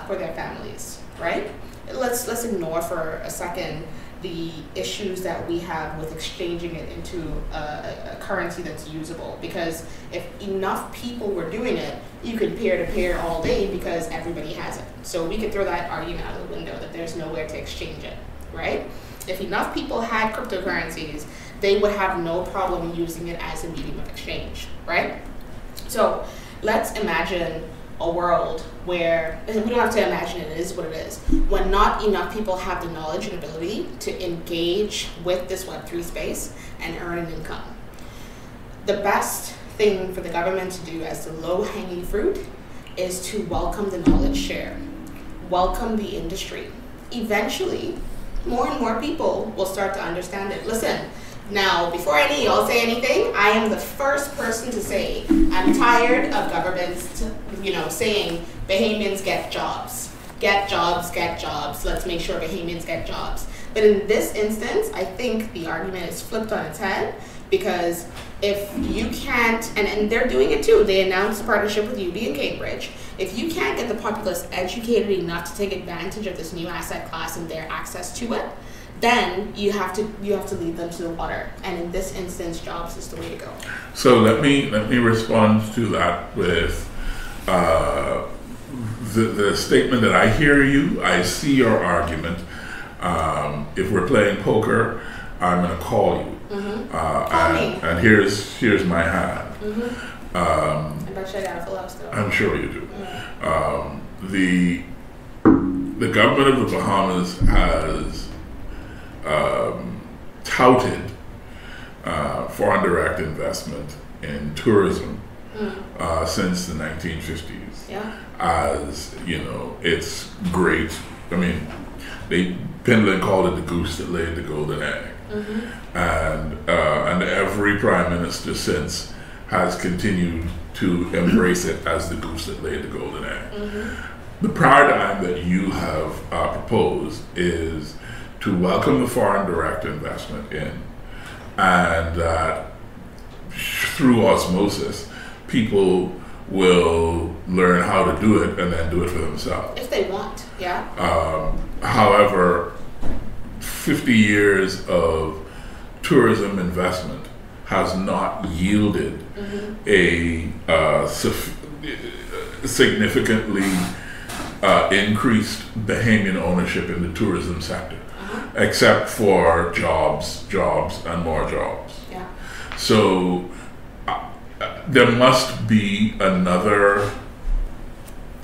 for their families, right? Let's ignore for a second the issues that we have with exchanging it into a currency that's usable. Because if enough people were doing it, you could peer-to-peer all day because everybody has it. So we could throw that argument out of the window that there's nowhere to exchange it, right? If enough people had cryptocurrencies, they would have no problem using it as a medium of exchange, right? So let's imagine a world where, and we don't have to imagine it is what it is, when not enough people have the knowledge and ability to engage with this Web3 space and earn an income. The best thing for the government to do as the low-hanging fruit is to welcome the knowledge share, welcome the industry. Eventually, more and more people will start to understand it. Listen, now, before any of y'all say anything, I am the first person to say I'm tired of governments, saying Bahamians get jobs. Get jobs, get jobs. Let's make sure Bahamians get jobs. But in this instance, I think the argument is flipped on its head, because if you can't, and they're doing it too, they announced a partnership with UB and Cambridge. If you can't get the populace educated enough to take advantage of this new asset class and their access to it, then you have to lead them to the water. And in this instance, jobs is the way to go. So let me respond to that with the statement that I hear you. I see your argument. If we're playing poker, I'm going to call you. Mm-hmm. And here's my hand. Mm-hmm. I bet you I got a full house though. I'm sure you do. Mm-hmm. The government of the Bahamas has touted foreign direct investment in tourism since the 1950s. Yeah. As it's great. I mean, Pendleton called it the goose that laid the golden egg. Mm-hmm. And every prime minister since has continued to embrace it as the goose that laid the golden egg. Mm-hmm. The paradigm that you have proposed is to welcome the foreign direct investment in, and that through osmosis, people will learn how to do it and then do it for themselves. If they want, yeah. However, 50 years of tourism investment has not yielded a significantly increased Bahamian ownership in the tourism sector, except for jobs, and more jobs. Yeah. So there must be another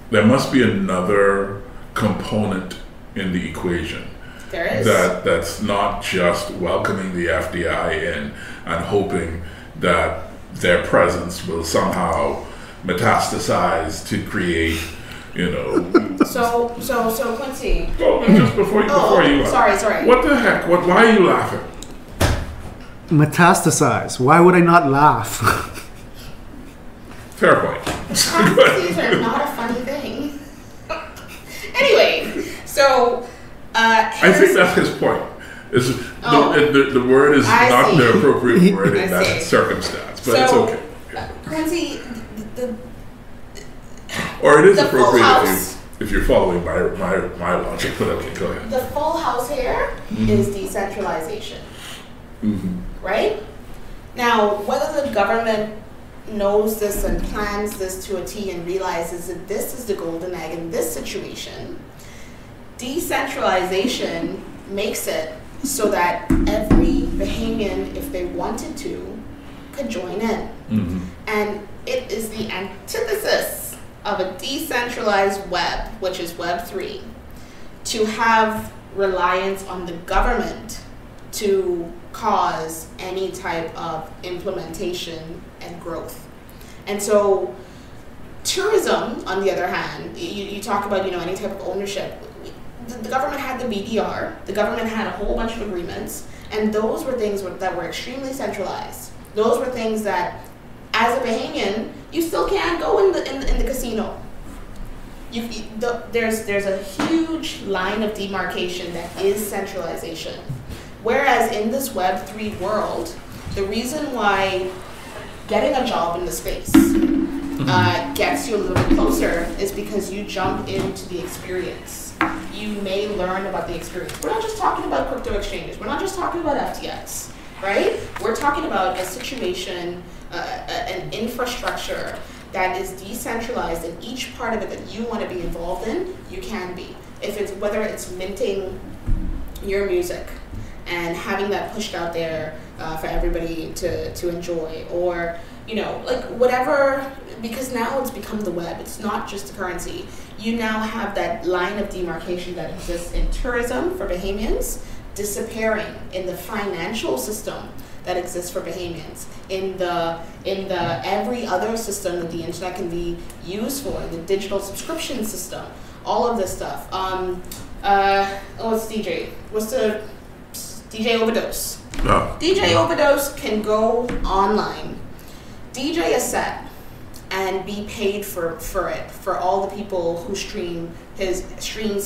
there must be another component in the equation. There is. That's not just welcoming the FDI in and hoping that their presence will somehow metastasize to create, So Quincy. Oh, just before you. Sorry. What the heck? Why are you laughing? Metastasize. Why would I not laugh? Fair point. Metastases are not a funny thing. Anyway, so I think that's his point. The word is not the appropriate word in that circumstance, but it's okay. Quincy, or it is appropriate if you're following my logic. But okay, go ahead. The full house here is decentralization, right? Now, whether the government knows this and plans this to a T and realizes that this is the golden egg in this situation, decentralization makes it so that every Bahamian, if they wanted to, could join in. And it is the antithesis of a decentralized web, which is Web 3, to have reliance on the government to cause any type of implementation and growth. And so tourism, on the other hand, you talk about any type of ownership. The government had the BDR, the government had a whole bunch of agreements, and those were things that were extremely centralized. Those were things that, as a Bahamian, you still can't go in the casino. There's a huge line of demarcation that is centralization. Whereas in this Web 3 world, the reason why getting a job in the space gets you a little bit closer is because you jump into the experience. You may learn about the experience. We're not just talking about crypto exchanges. We're not just talking about FTX, right? We're talking about a situation, an infrastructure that is decentralized, and each part of it that you want to be involved in, you can be. Whether it's minting your music and having that pushed out there for everybody to enjoy, or whatever, because now it's become the web. It's not just a currency. You now have that line of demarcation that exists in tourism for Bahamians disappearing in the financial system that exists for Bahamians, in the every other system that the internet can be used for, the digital subscription system, all of this stuff. What's DJ? What's the DJ Overdose? Oh. DJ Overdose can go online, DJ a set, and be paid for it, for all the people who streams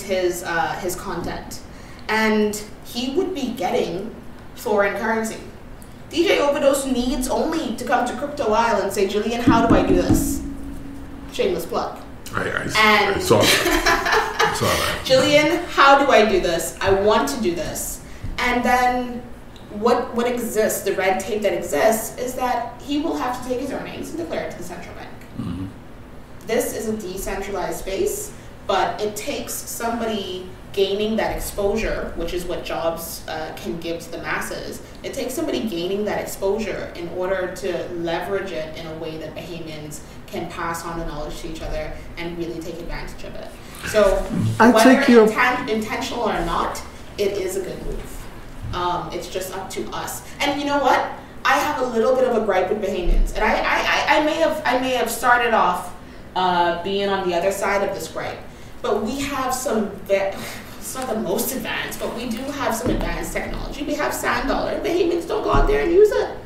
his content, and he would be getting foreign currency. DJ Overdose needs only to come to Crypto Isle and say, Jillian, how do I do this? Shameless plug. I saw that. Jillian, how do I do this? I want to do this. And then what exists, the red tape that exists, is that he will have to take his earnings and declare it to the central bank. This is a decentralized space, but it takes somebody gaining that exposure, which is what jobs can give to the masses. It takes somebody gaining that exposure in order to leverage it in a way that Bahamians can pass on the knowledge to each other and really take advantage of it. So whether intentional or not, it is a good move. It's just up to us. And you know what? I have a little bit of a gripe with Bahamians, and I may have started off being on the other side of this gripe, but we have some. It's not the most advanced, but we do have some advanced technology. We have Sand Dollar. Bahamians don't go out there and use it.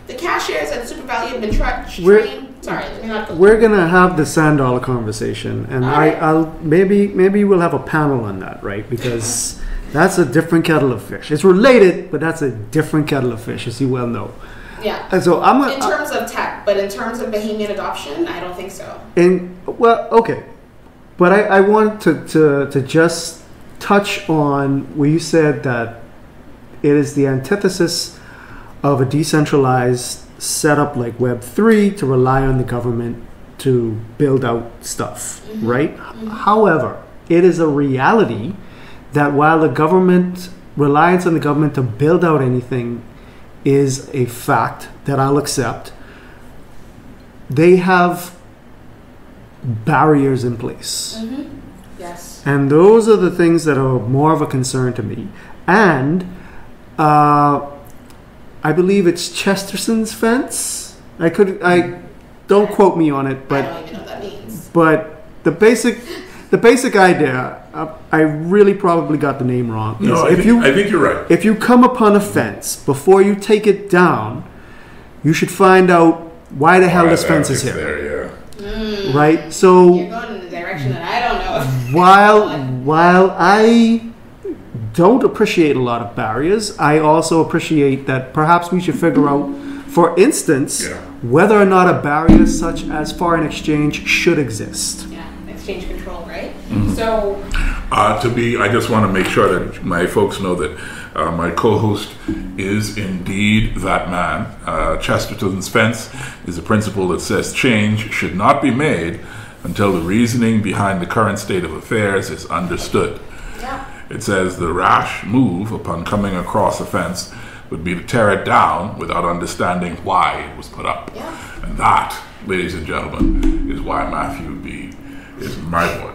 The cashiers at Super Value have been trained. Sorry, let me not go. We're gonna have the Sand Dollar conversation, and I'll maybe we'll have a panel on that, right? Because that's a different kettle of fish. It's related, but that's a different kettle of fish, as you well know. Yeah. And so in terms of tech, but in terms of Bahamian adoption, I don't think so. Okay, but I want to just touch on where you said that it is the antithesis of a decentralized setup like Web3 to rely on the government to build out stuff, right? However, it is a reality that while the government, reliance on the government to build out anything is a fact that I'll accept, they have barriers in place. Mm-hmm. Yes. And those are the things that are more of a concern to me. And I believe it's Chesterson's fence. I don't quote me on it, but I don't even know what that means. But the basic idea, I really probably got the name wrong. No, I think you're right. If you come upon a fence, before you take it down, you should find out why the hell this fence is here. There, yeah. Right? So You're going in a direction that I don't know. while I don't appreciate a lot of barriers, I also appreciate that perhaps we should figure out, for instance, whether or not a barrier such as foreign exchange should exist. Yeah, exchange control, right? Mm-hmm. So, I just want to make sure that my folks know that my co-host is indeed that man. Chesterton's fence is a principle that says change should not be made until the reasoning behind the current state of affairs is understood. yeah. It says the rash move upon coming across a fence would be to tear it down without understanding why it was put up. Yeah. And that, ladies and gentlemen, is why Matthew B is my boy.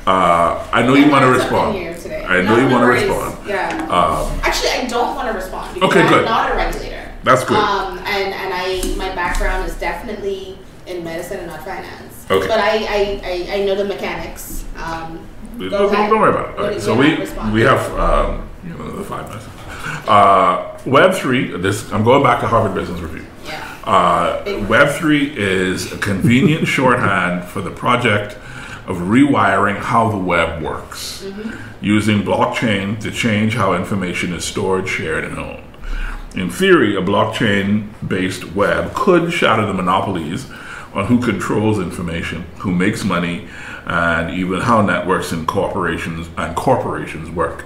I know you want to respond. I know you want to respond. Yeah. Actually, I don't want to respond because Okay, good. I'm not a regulator. That's good. And my background is definitely in medicine and not finance. Okay. But I know the mechanics. Don't worry about it. Okay, so we have the 5 minutes. Web3. I'm going back to Harvard Business Review. Yeah. Web3 is a convenient shorthand for the project of rewiring how the web works, using blockchain to change how information is stored, shared, and owned. In theory, a blockchain-based web could shatter the monopolies on who controls information, who makes money, and even how networks and corporations work.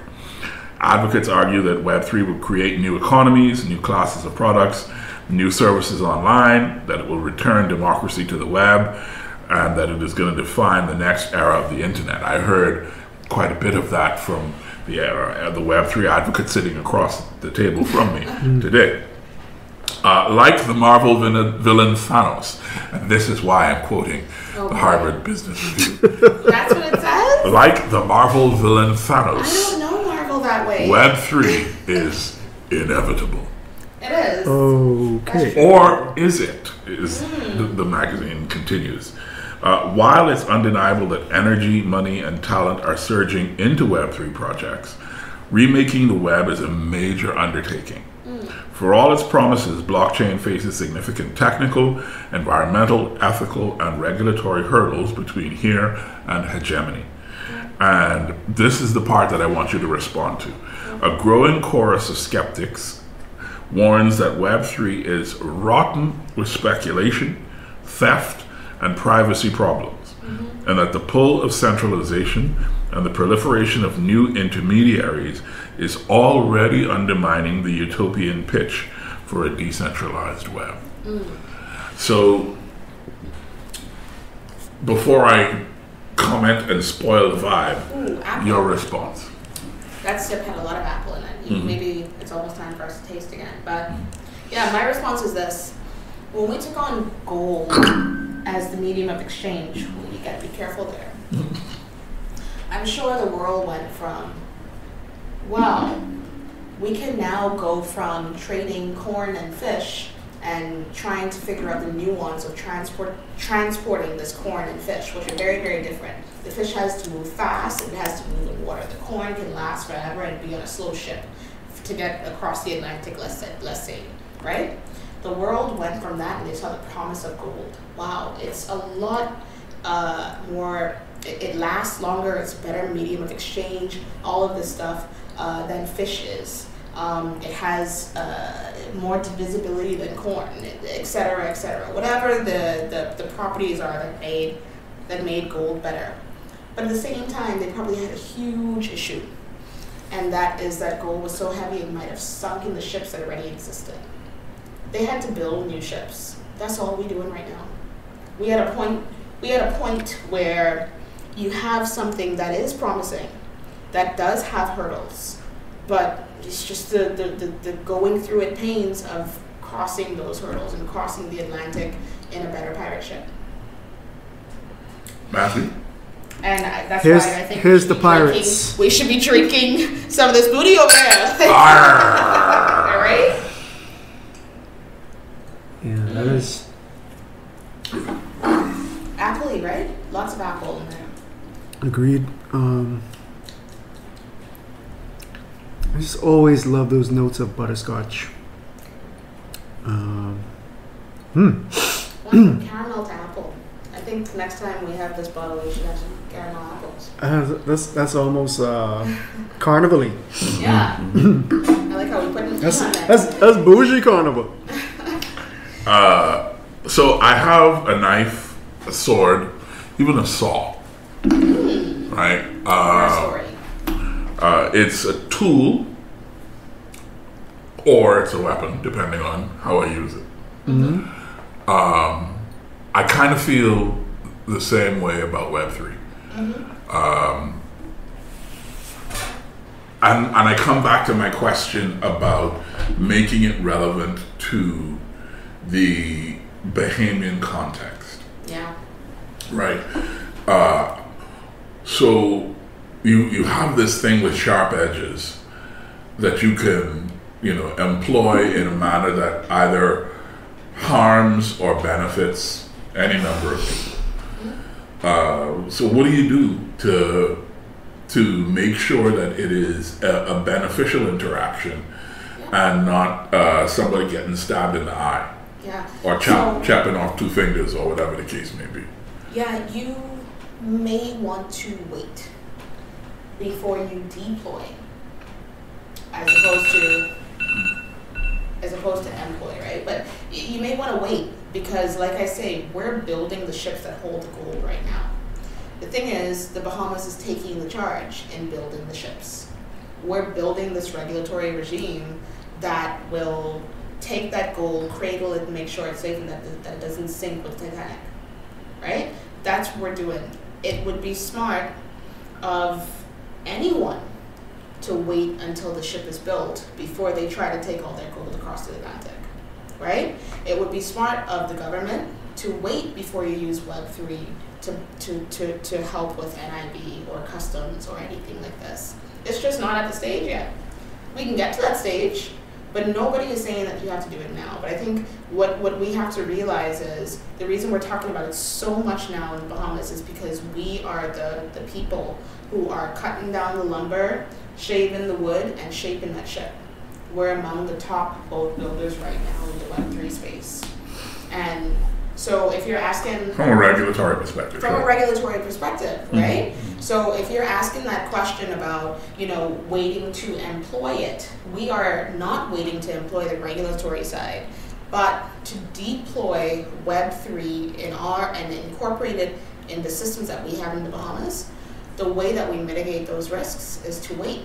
Advocates argue that Web3 will create new economies, new classes of products, new services online, that it will return democracy to the web, and that it is going to define the next era of the internet. I heard quite a bit of that from the Web3 advocate sitting across the table from me today. Like the Marvel villain Thanos, and this is why I'm quoting the Harvard Business Review. That's what it says? Like the Marvel villain Thanos, I don't know Marvel that way. Web3 is inevitable. It is. Okay. Or is it? The magazine continues. While it's undeniable that energy, money, and talent are surging into Web3 projects, remaking the web is a major undertaking. For all its promises, blockchain faces significant technical, environmental, ethical, and regulatory hurdles between here and hegemony. And this is the part that I want you to respond to. A growing chorus of skeptics warns that Web3 is rotten with speculation, theft, and privacy problems, and that the pull of centralization and the proliferation of new intermediaries is already undermining the utopian pitch for a decentralized web. So, before I comment and spoil the vibe, your response. That sip had a lot of apple in it. Maybe it's almost time for us to taste again. But yeah, my response is this. When we took on gold as the medium of exchange, you got to be careful there. I'm sure the world went from, well, we can now go from trading corn and fish and trying to figure out the nuance of transporting this corn and fish, which are very, very different. The fish has to move fast, it has to move in water. The corn can last forever and be on a slow ship to get across the Atlantic, let's say, right? The world went from that and they saw the promise of gold. Wow, it's a lot more, it lasts longer, it's a better medium of exchange, all of this stuff than fish is. It has more divisibility than corn, et cetera, whatever the properties are that made gold better. But at the same time, they probably had a huge issue, and that is that gold was so heavy it might have sunk in the ships that already existed. They had to build new ships. That's all we're doing right now. We had a point where you have something that is promising, that does have hurdles, but it's just the going through it pains of crossing those hurdles and crossing the Atlantic in a better pirate ship. Matthew? And that's Here's- why I think here's we the should be pirates. drinking- we should be drinking some of this booty over there. Arr! All right? Yeah, that is. Appley, right? Lots of apple in there. Agreed. I just always love those notes of butterscotch. Well, caramel to apple. I think next time we have this bottle, we should have some caramel apples. That's almost carnival-y. Yeah. I like how we put it That's bougie carnival. So I have a knife, a sword, even a saw. Right? story. It's a tool or it's a weapon, depending on how I use it. I kind of feel the same way about Web3. And I come back to my question about making it relevant to the Bahamian context. Yeah. Right. So you have this thing with sharp edges that you can, employ in a manner that either harms or benefits any number of people. So what do you do to make sure that it is a beneficial interaction and not somebody getting stabbed in the eye? Yeah. Or chopping off 2 fingers or whatever the case may be. Yeah, you may want to wait before you deploy as opposed to employ, right? But you may want to wait because, like I say, we're building the ships that hold the gold right now. The thing is, the Bahamas is taking the charge in building the ships. We're building this regulatory regime that will take that gold, cradle it, and make sure it's safe and that it doesn't sink with Titanic, right? That's what we're doing. It would be smart of anyone to wait until the ship is built before they try to take all their gold across the Atlantic, right? It would be smart of the government to wait before you use Web3 to help with NIB or customs or anything like this. It's just not at the stage yet. We can get to that stage, but nobody is saying that you have to do it now. But I think what we have to realize is the reason we're talking about it so much now in the Bahamas is because we are the people who are cutting down the lumber, shaving the wood, and shaping that ship. We're among the top boat builders right now in the Web3 space. And so if you're asking... From a regulatory perspective. From sure. a regulatory perspective, right? So if you're asking that question about, waiting to employ it, we are not waiting to employ the regulatory side, but to deploy Web3 and incorporate it in the systems that we have in the Bahamas. The way that we mitigate those risks is to wait.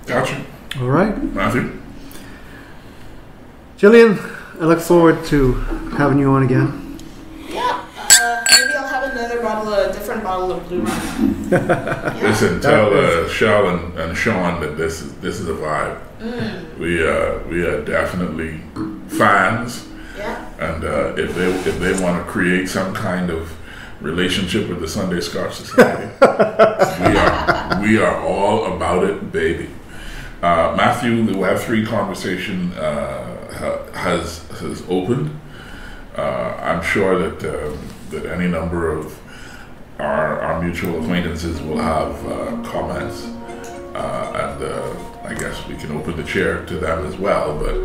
Gotcha. All right. Matthew? Jillian, I look forward to having you on again. Yeah, maybe I'll have a different bottle of Blue Run. Yeah. Listen, tell Shell and Sean that this is a vibe. We are definitely fans. Yeah. And if they want to create some kind of relationship with the Sunday Scotch Society, we are all about it, baby. Matthew, the Web3 conversation has opened. I'm sure that any number of our mutual acquaintances will have comments, and I guess we can open the chair to them as well. But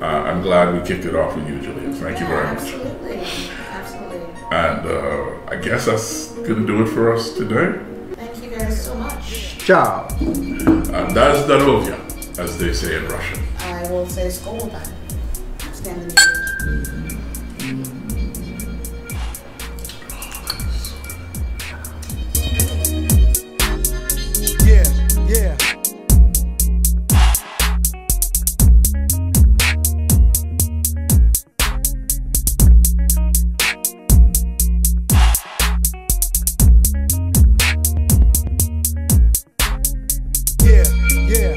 I'm glad we kicked it off with you, Julian. Thank you very much. Absolutely. And I guess that's going to do it for us today. Thank you guys so much. Ciao. Das Darovia, as they say in Russian. I will say Skol then. Stand Yeah. Yeah.